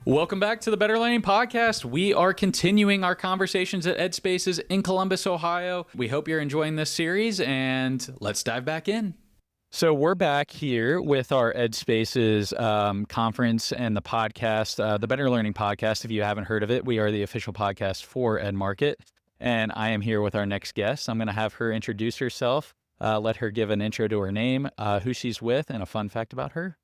Welcome back to the Better Learning Podcast. We are continuing our conversations at EDspaces in Columbus, Ohio. We hope you're enjoying this series, and let's dive back in. So we're back here with our EDspaces conference and the podcast, the Better Learning Podcast. If you haven't heard of it, we are the official podcast for EdMarket, and I am here with our next guest. I'm going to have her introduce herself, let her give an intro to her name, who she's with, and a fun fact about her.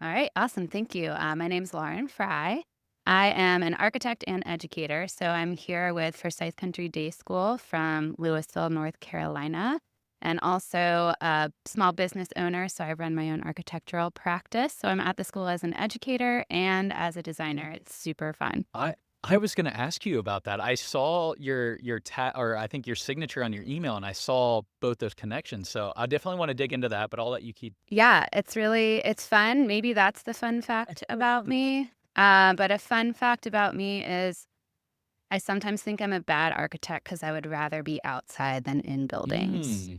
All right, awesome. Thank you. My name's Lauren Frye. I am an architect and educator, so I'm here with Forsyth Country Day School from Louisville, North Carolina, and also a small business owner, so I run my own architectural practice. So I'm at the school as an educator and as a designer. It's super fun. I was going to ask you about that. I saw your I think your signature on your email, and I saw both those connections. So I definitely want to dig into that, but I'll let you keep. Yeah, it's fun. Maybe that's the fun fact about me. But a fun fact about me is I sometimes think I'm a bad architect because I would rather be outside than in buildings.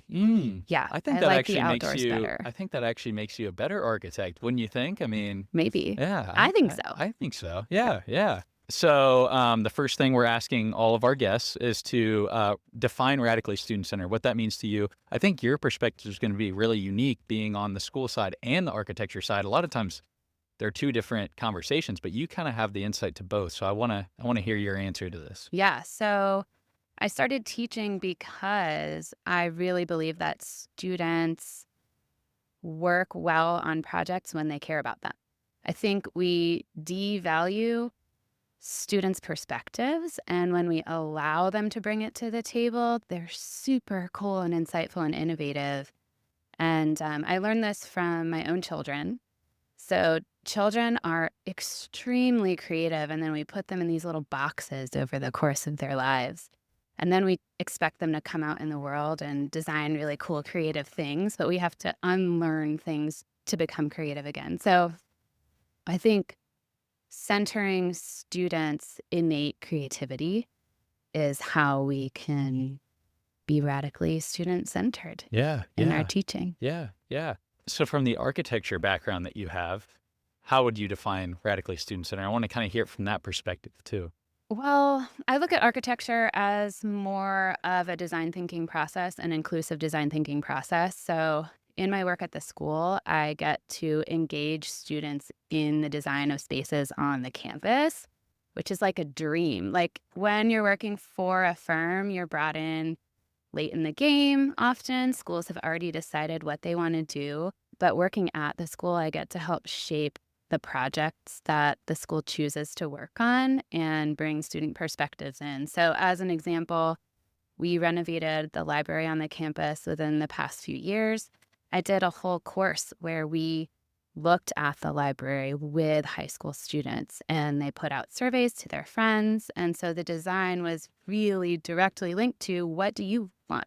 Yeah, I think I that like the actually makes outdoors you. better. I think that actually makes you a better architect, wouldn't you think? I mean, Maybe. yeah, I think so. I think so. Yeah. So the first thing we're asking all of our guests is to define radically student-centered, what that means to you. I think your perspective is going to be really unique being on the school side and the architecture side. A lot of times they're two different conversations, but you kind of have the insight to both. So I want to hear your answer to this. Yeah, so I started teaching because I really believe that students work well on projects when they care about them. I think we devalue students' perspectives, and when we allow them to bring it to the table, they're super cool and insightful and innovative. And I learned this from my own children. So children are extremely creative, and then we put them in these little boxes over the course of their lives. And then we expect them to come out in the world and design really cool, creative things, but we have to unlearn things to become creative again. So I think centering students' innate creativity is how we can be radically student-centered in our teaching. Yeah. So from the architecture background that you have, how would you define radically student-centered? I want to kind of hear it from that perspective too. Well, I look at architecture as more of a design thinking process, an inclusive design thinking process. So in my work at the school, I get to engage students in the design of spaces on the campus, which is like a dream. Like when you're working for a firm, you're brought in late in the game often. Schools have already decided what they want to do. But working at the school, I get to help shape the projects that the school chooses to work on and bring student perspectives in. So as an example, we renovated the library on the campus within the past few years. I did a whole course where we looked at the library with high school students, and they put out surveys to their friends. And so the design was really directly linked to, what do you want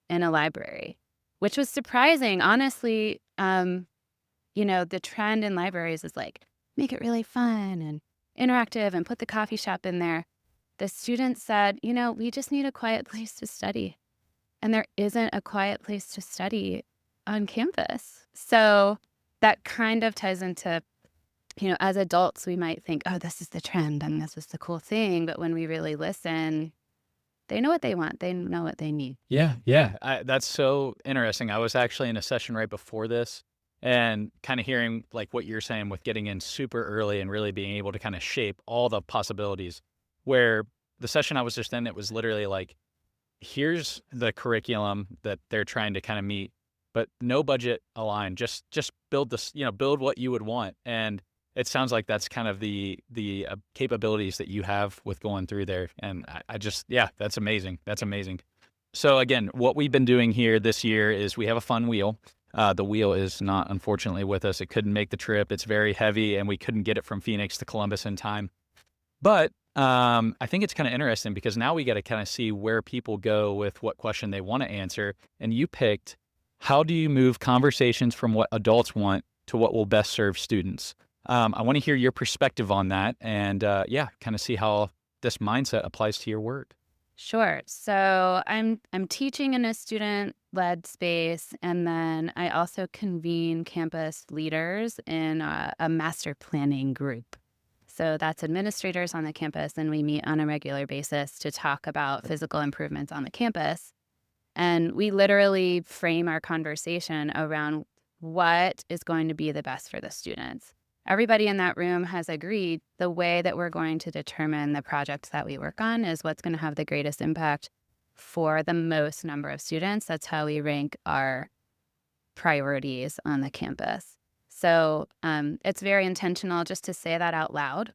in a library? Which was surprising. Honestly, the trend in libraries is like, make it really fun and interactive and put the coffee shop in there. The students said, we just need a quiet place to study. And there isn't a quiet place to study on campus. So that kind of ties into, as adults, we might think, oh, this is the trend and this is the cool thing. But when we really listen, they know what they want. They know what they need. Yeah. That's so interesting. I was actually in a session right before this and kind of hearing like what you're saying with getting in super early and really being able to kind of shape all the possibilities, where the session I was just in, it was literally like, here's the curriculum that they're trying to kind of meet, but no budget aligned. Just build this, build what you would want. And it sounds like that's kind of the capabilities that you have with going through there. And that's amazing. That's amazing. So again, what we've been doing here this year is we have a fun wheel. The wheel is not, unfortunately, with us. It couldn't make the trip. It's very heavy, and we couldn't get it from Phoenix to Columbus in time. But I think it's kind of interesting because now we got to kind of see where people go with what question they want to answer. And you picked, how do you move conversations from what adults want to what will best serve students? I want to hear your perspective on that and, kind of see how this mindset applies to your work. Sure. So I'm teaching in a student-led space, and then I also convene campus leaders in a master planning group. So that's administrators on the campus, and we meet on a regular basis to talk about physical improvements on the campus. And we literally frame our conversation around what is going to be the best for the students. Everybody in that room has agreed the way that we're going to determine the projects that we work on is what's going to have the greatest impact for the most number of students. That's how we rank our priorities on the campus. So it's very intentional just to say that out loud,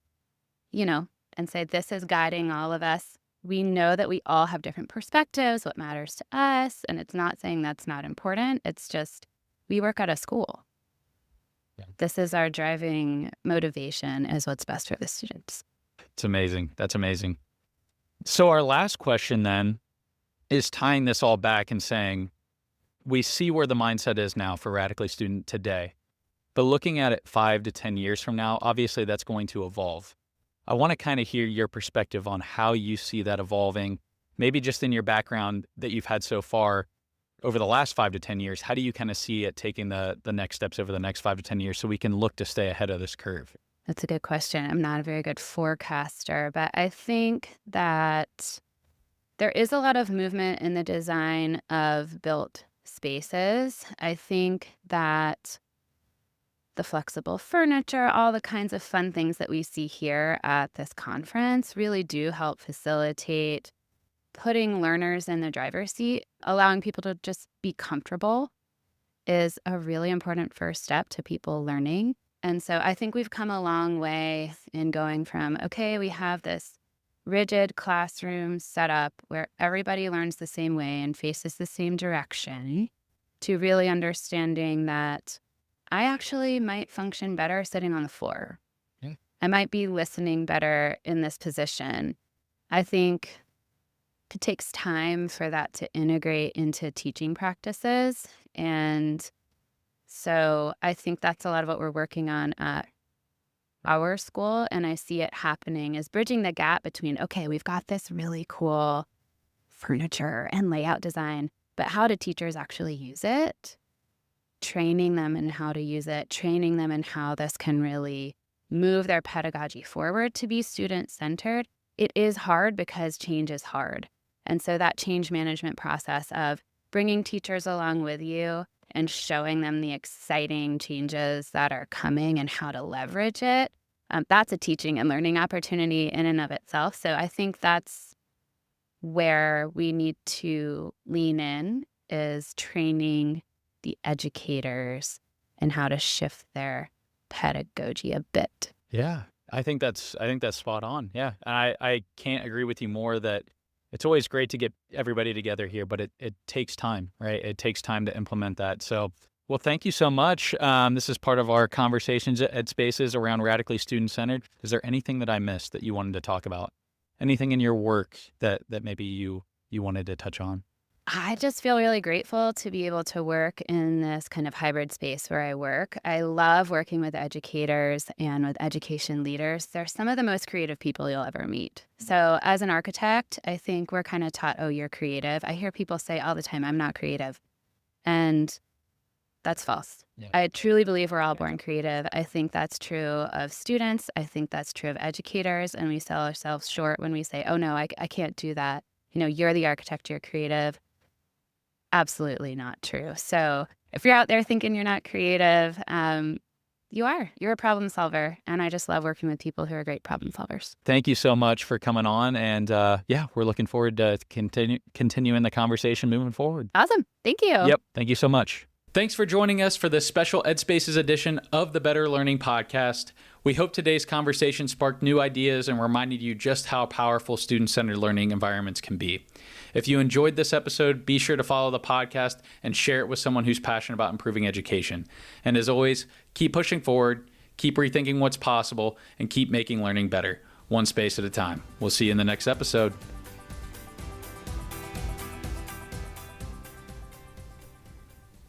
and say this is guiding all of us. We know that we all have different perspectives, what matters to us, and it's not saying that's not important. It's just we work at a school. Yeah. This is our driving motivation is what's best for the students. It's amazing. That's amazing. So our last question then is tying this all back and saying, we see where the mindset is now for Radically Student today, but looking at it 5 to 10 years from now, obviously that's going to evolve. I want to kind of hear your perspective on how you see that evolving, maybe just in your background that you've had so far over the last 5 to 10 years. How do you kind of see it taking the next steps over the next 5 to 10 years so we can look to stay ahead of this curve? That's a good question. I'm not a very good forecaster, but I think that there is a lot of movement in the design of built spaces. I think that the flexible furniture, all the kinds of fun things that we see here at this conference really do help facilitate putting learners in the driver's seat. Allowing people to just be comfortable is a really important first step to people learning. And so I think we've come a long way in going from, okay, we have this rigid classroom setup where everybody learns the same way and faces the same direction, to really understanding that I actually might function better sitting on the floor. Yeah. I might be listening better in this position. I think it takes time for that to integrate into teaching practices. And so I think that's a lot of what we're working on at our school. And I see it happening is bridging the gap between, okay, we've got this really cool furniture and layout design, but how do teachers actually use it? Training them in how to use it, training them in how this can really move their pedagogy forward to be student-centered. It is hard because change is hard. And so that change management process of bringing teachers along with you and showing them the exciting changes that are coming and how to leverage it, that's a teaching and learning opportunity in and of itself. So I think that's where we need to lean in, is training the educators and how to shift their pedagogy a bit. Yeah, I think that's spot on. Yeah, and I can't agree with you more that it's always great to get everybody together here, but it takes time, right? It takes time to implement that. So, well, thank you so much. This is part of our conversations at EDspaces around Radically Student-Centered. Is there anything that I missed that you wanted to talk about? Anything in your work that maybe you wanted to touch on? I just feel really grateful to be able to work in this kind of hybrid space where I work. I love working with educators and with education leaders. They're some of the most creative people you'll ever meet. So as an architect, I think we're kind of taught, oh, you're creative. I hear people say all the time, I'm not creative. And that's false. Yeah. I truly believe we're all born creative. I think that's true of students. I think that's true of educators. And we sell ourselves short when we say, oh, no, I can't do that. You're the architect, you're creative. Absolutely not true. So if you're out there thinking you're not creative, you are. You're a problem solver. And I just love working with people who are great problem solvers. Thank you so much for coming on. And yeah, we're looking forward to continuing the conversation moving forward. Awesome. Thank you. Yep. Thank you so much. Thanks for joining us for this special EDspaces edition of the Better Learning Podcast. We hope today's conversation sparked new ideas and reminded you just how powerful student-centered learning environments can be. If you enjoyed this episode, be sure to follow the podcast and share it with someone who's passionate about improving education. And as always, keep pushing forward, keep rethinking what's possible, and keep making learning better, one space at a time. We'll see you in the next episode.